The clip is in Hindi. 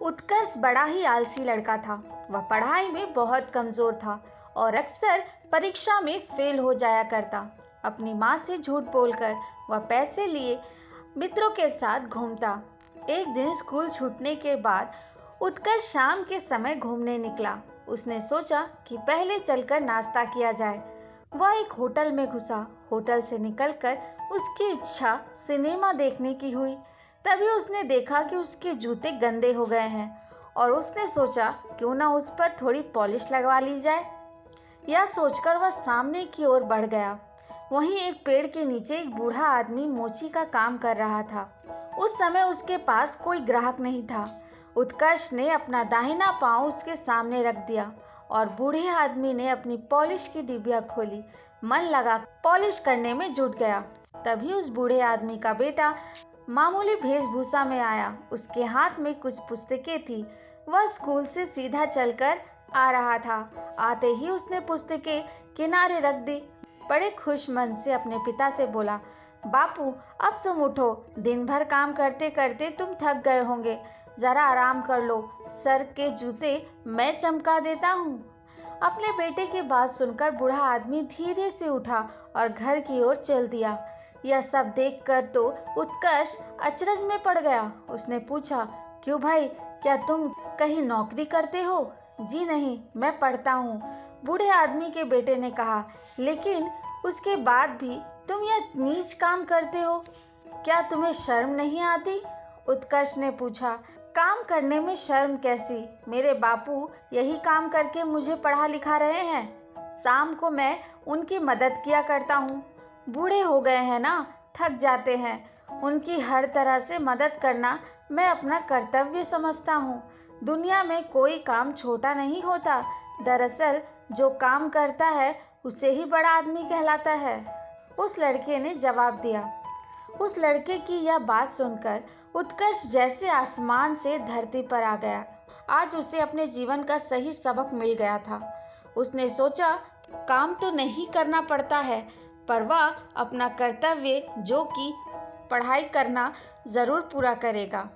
उत्कर्ष बड़ा ही आलसी लड़का था। वह पढ़ाई में बहुत कमजोर था और अक्सर परीक्षा में फेल हो जाया करता। अपनी माँ से झूठ बोलकर वह पैसे लिए मित्रों के साथ घूमता। एक दिन स्कूल छूटने के बाद उत्कर्ष शाम के समय घूमने निकला। उसने सोचा कि पहले चलकर नाश्ता किया जाए। वह एक होटल में घुसा। होटल से निकलकर उसकी इच्छा सिनेमा देखने की हुई। तभी उसने देखा कि उसके जूते गंदे हो गए हैं और उसने सोचा क्यों ना उस पर थोड़ी पॉलिश लगवा ली जाए। यह सोचकर वह सामने की ओर बढ़ गया। वहीं एक पेड़ के नीचे एक बूढ़ा आदमी मोची का काम कर रहा था। उस समय उसके पास कोई ग्राहक नहीं था। उत्कर्ष ने अपना दाहिना पांव उसके सामने रख दिया और बूढ़े आदमी ने अपनी पॉलिश की डिबिया खोली। मन लगा पॉलिश करने में जुट गया। तभी उस बूढ़े आदमी का बेटा मामूली वेशभूषा में आया। उसके हाथ में कुछ पुस्तकें थी। वह स्कूल से सीधा चलकर आ रहा था। आते ही उसने पुस्तकें किनारे रख दी। बड़े खुश मन से अपने पिता से बोला, बापू अब तुम उठो, दिन भर काम करते करते तुम थक गए होंगे, जरा आराम कर लो, सर के जूते मैं चमका देता हूँ। अपने बेटे की बात सुनकर बूढ़ा आदमी धीरे से उठा और घर की ओर चल दिया। यह सब देखकर तो उत्कर्ष अचरज में पड़ गया। उसने पूछा, क्यों भाई, क्या तुम कहीं नौकरी करते हो? जी नहीं, मैं पढ़ता हूँ, बूढ़े आदमी के बेटे ने कहा। लेकिन उसके बाद भी तुम यह नीच काम करते हो, क्या तुम्हें शर्म नहीं आती? उत्कर्ष ने पूछा। काम करने में शर्म कैसी? मेरे बापू यही काम करके मुझे पढ़ा लिखा रहे हैं। शाम को मैं उनकी मदद किया करता हूँ। बूढ़े हो गए हैं ना, थक जाते हैं। उनकी हर तरह से मदद करना मैं अपना कर्तव्य समझता हूँ। दुनिया में कोई काम छोटा नहीं होता। दरअसल जो काम करता है उसे ही बड़ा आदमी कहलाता है। उस लड़के ने जवाब दिया। उस लड़के की यह बात सुनकर उत्कर्ष जैसे आसमान से धरती पर आ गया। आज उसे अपने जीवन का सही सबक मिल गया था। उसने सोचा, काम तो नहीं करना पड़ता है, पर वह अपना कर्तव्य जो कि पढ़ाई करना जरूर पूरा करेगा।